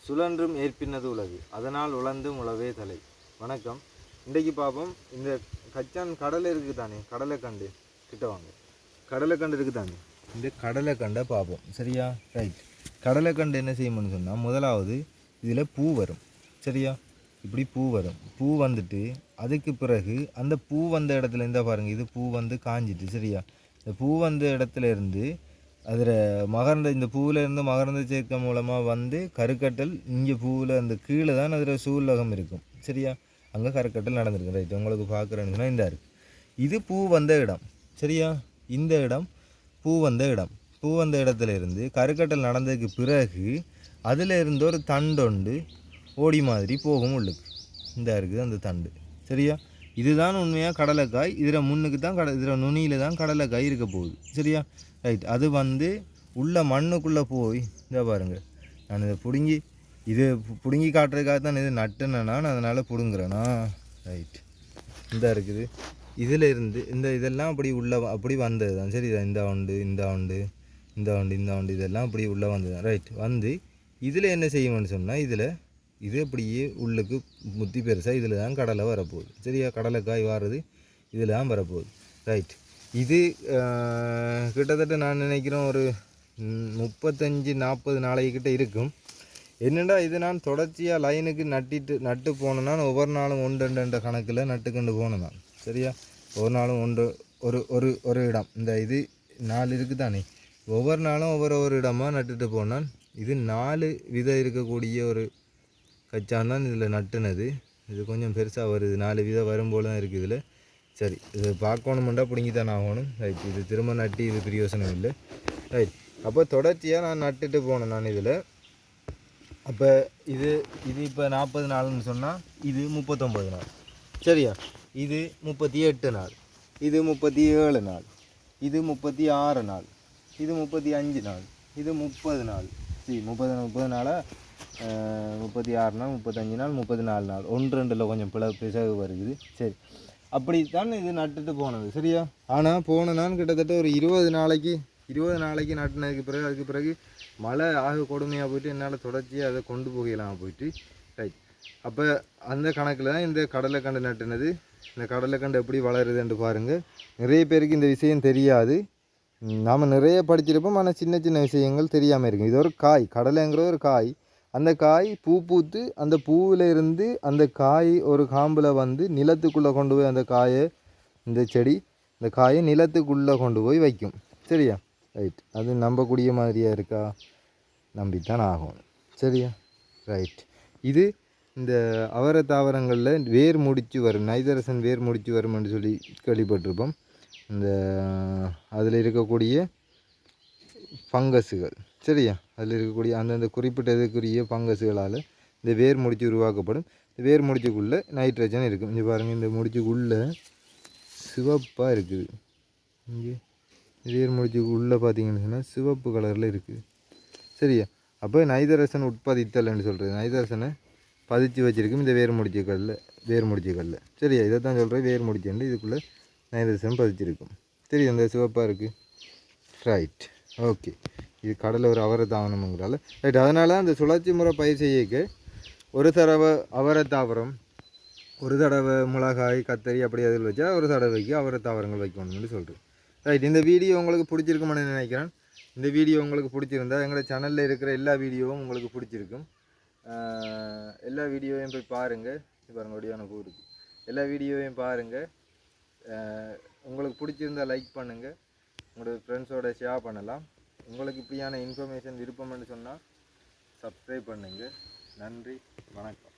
சுழன்றும் ஏற்பினது உலகு அதனால் உழந்தும் உழவே தலை. வணக்கம். இன்றைக்கு பார்ப்போம் இந்த கச்சான் கடலை இருக்குது தானே, கடலைக்கண்டு கிட்ட வாங்க. கடலைக்கண்டு இருக்குது தானே, இந்த கடலைக்கண்டை பார்ப்போம். சரியா? ரைட். கடலைக்கண்டு என்ன செய்யணும்னு சொன்னால், முதலாவது இதில் பூ வரும். சரியா? இப்படி பூ வரும். பூ வந்துட்டு அதுக்கு பிறகு அந்த பூ வந்த இடத்துல இருந்தால் பாருங்கள், இது பூ வந்து காஞ்சிட்டு. சரியா? இந்த பூ வந்த இடத்துல இருந்து அதில் மகர்ந்த இந்த பூவில் இருந்து மகர்ந்த சேர்க்கை மூலமாக வந்து கருக்கட்டல் இங்கே பூவில் அந்த கீழே தான் அதில் சூலகம் இருக்கும். சரியா? அங்கே கருக்கட்டல் நடந்திருக்கு. ரைட். உங்களுக்கு பார்க்குறேன்னா இந்த இருக்குது, இது பூ வந்த இடம். சரியா? இந்த இடம் பூ வந்த இடம். பூ வந்த இடத்துல இருந்து கருக்கட்டல் நடந்ததுக்கு பிறகு அதில் இருந்து ஒரு தண்டொண்டு ஓடி மாதிரி போகும் உள்ளுக்கு. இந்த இருக்குது அந்த தண்டு. சரியா? இதுதான் உண்மையாக கடலைக்காய். இதில் முன்னுக்கு தான் இதில் நுனியில் தான் கடலைக்காய் இருக்க போகுது. சரியா? ரைட். அது வந்து உள்ள மண்ணுக்குள்ளே போய் இதை பாருங்கள், நான் இதை பிடுங்கி காட்டுறதுக்காக தான் இது நட்டுனேன்னா நான் அதனால் பிடுங்குறேன்னா. ரைட். இந்த இருக்குது. இதில் இருந்து இதெல்லாம் அப்படி அப்படி வந்தது தான். சரி, இந்த உண்டு இதெல்லாம் அப்படி உள்ளே வந்தது தான். ரைட். வந்து இதில் என்ன செய்யணும்னு சொன்னால், இது அப்படியே உள்ளுக்கு முத்தி பெருசாக இதில் தான் கடலை வரப்போகுது. சரியா? கடலைக்காய் வாரது இதில் தான் வரப்போகுது. ரைட். இது கிட்டத்தட்ட நான் நினைக்கிறேன் ஒரு 35-40 நாளைக்கிட்ட இருக்கும். என்னென்னா இது நான் தொடர்ச்சியாக லைனுக்கு நட்டு போனேன்னா ஒவ்வொரு நாளும் 1-2 கணக்கில் நட்டுக்கொண்டு போனேன் நான். சரியா? ஒவ்வொரு நாளும் ஒரு இடம். இந்த இது 4 இருக்குது தானே, ஒவ்வொரு நாளும் ஒவ்வொரு இடமாக நட்டுட்டு போனால் இது 4 விதம் இருக்கக்கூடிய ஒரு கச்சான் தான் இதில் நட்டுனது. இது கொஞ்சம் பெருசாக வருது, 4 விதம் வரும்போது தான் இருக்குது இதில். சரி, இது பார்க்கணுமெண்டா பிடிங்கி தான் ஆகணும். ரைட். இது திரும்ப நட்டி இது பிரயோசனம் இல்லை. ரைட். அப்போ தொடர்ச்சியாக நான் நட்டுட்டு போனேன் நான் இதில். அப்போ இது இப்போ 40 நாள்னு சொன்னால் இது 39 நாள். சரியா? இது 38 நாள், இது 37 நாள், இது 36 நாள், இது 35 நாள், இது 30 நாள். சரி, 30 நாளாக 36 நாள், 35 நாள், 34 நாள். 1-2 கொஞ்சம் பிசகு வருது. சரி, அப்படித்தான் இது நட்டுட்டு போனது. சரியா? ஆனால் போன நான் கிட்டத்தட்ட ஒரு 20 நாளைக்கு நட்டினதுக்கு பிறகு அதுக்கு பிறகு மழை ஆக கொடுமையாக போயிட்டு என்னால் தொடர்ச்சியாக அதை கொண்டு போகலாம் போயிட்டு. ரைட். அப்போ அந்த கணக்கில் தான் இந்த கடலைக்கண்டு நட்டுனது. இந்த கடலைக்கண்டு எப்படி வளருதுன்னு பாருங்கள். நிறைய பேருக்கு இந்த விஷயம் தெரியாது. நாம் நிறைய படிச்சிருப்போம், ஆனால் சின்ன சின்ன விஷயங்கள் தெரியாமல் இருக்கும். இது ஒரு காய், கடலைங்கிற ஒரு காய். அந்த காய் பூத்து அந்த பூவில் இருந்து அந்த காய் ஒரு காம்பில் வந்து நிலத்துக்குள்ளே கொண்டு போய் அந்த காயை இந்த காயை நிலத்துக்குள்ளே கொண்டு போய் வைக்கும். சரியா? ரைட். அது நம்பக்கூடிய மாதிரியாக இருக்கா? நம்பித்தான் ஆகும். சரியா? ரைட். இது இந்த அவரை தாவரங்களில் வேர் முடிச்சு வரும், நைதரசன் வேர் முடிச்சு வரும்னு சொல்லி கேள்விப்பட்டிருப்போம். இந்த அதில் இருக்கக்கூடிய ஃபங்கஸுகள். சரியா? அதில் இருக்கக்கூடிய அந்தந்த குறிப்பிட்ட இதுக்குரிய ஃபங்கஸுகளால் இந்த வேர் முடிச்சு உருவாக்கப்படும். இந்த வேர் முடிச்சுக்குள்ளே நைட்ரஜன் இருக்கும். இங்கே பாருங்கள், இந்த முடிச்சுக்குள்ளே சிவப்பாக இருக்குது. இங்கே வேர் முடிச்சுக்குள்ளே பார்த்தீங்கன்னு சொன்னால் சிவப்பு கலரில் இருக்குது. சரியா? அப்போ நைதரசன் உட்பதித்தல்னு சொல்கிறது, நைதரசனை பதிச்சு வச்சுருக்கும் இந்த வேர் முடிச்சுக்களில். சரியா? இதை தான் சொல்கிறேன், வேர் முடிச்சுண்டு இதுக்குள்ளே நைதரசன் பதிச்சிருக்கும். சரி, அந்த சிவப்பாக இருக்குது. ரைட். ஓகே. இது கடலை ஒரு அவரை தாவரம்ங்கிறால. ரைட். அதனால அந்த சுழற்சி முறை பயிர் செய்யக்கு ஒரு தடவை அவரை தாவரம், ஒரு தடவை மிளகாய், கத்தரி அப்படி அதில் வச்சா ஒரு தடவைக்கு அவரை தாவரங்கள் வைக்கணும்னு சொல்கிறேன். ரைட். இந்த வீடியோ உங்களுக்கு பிடிச்சிருக்குமான்னு நினைக்கிறேன். இந்த வீடியோ உங்களுக்கு பிடிச்சிருந்தா எங்களோட சேனலில் இருக்கிற எல்லா வீடியோவும் உங்களுக்கு பிடிச்சிருக்கும். எல்லா வீடியோவையும் போய் பாருங்கள். பாருங்கள், ஒடியான பூ இருக்குது. எல்லா வீடியோவையும் பாருங்கள். உங்களுக்கு பிடிச்சிருந்தா லைக் பண்ணுங்கள், உங்களோட ஃப்ரெண்ட்ஸோட ஷேர் பண்ணலாம். உங்களுக்கு இப்படியான இன்ஃபர்மேஷன் விருப்பம்னு சொன்னால் சப்ஸ்கிரைப் பண்ணுங்கள். நன்றி, வணக்கம்.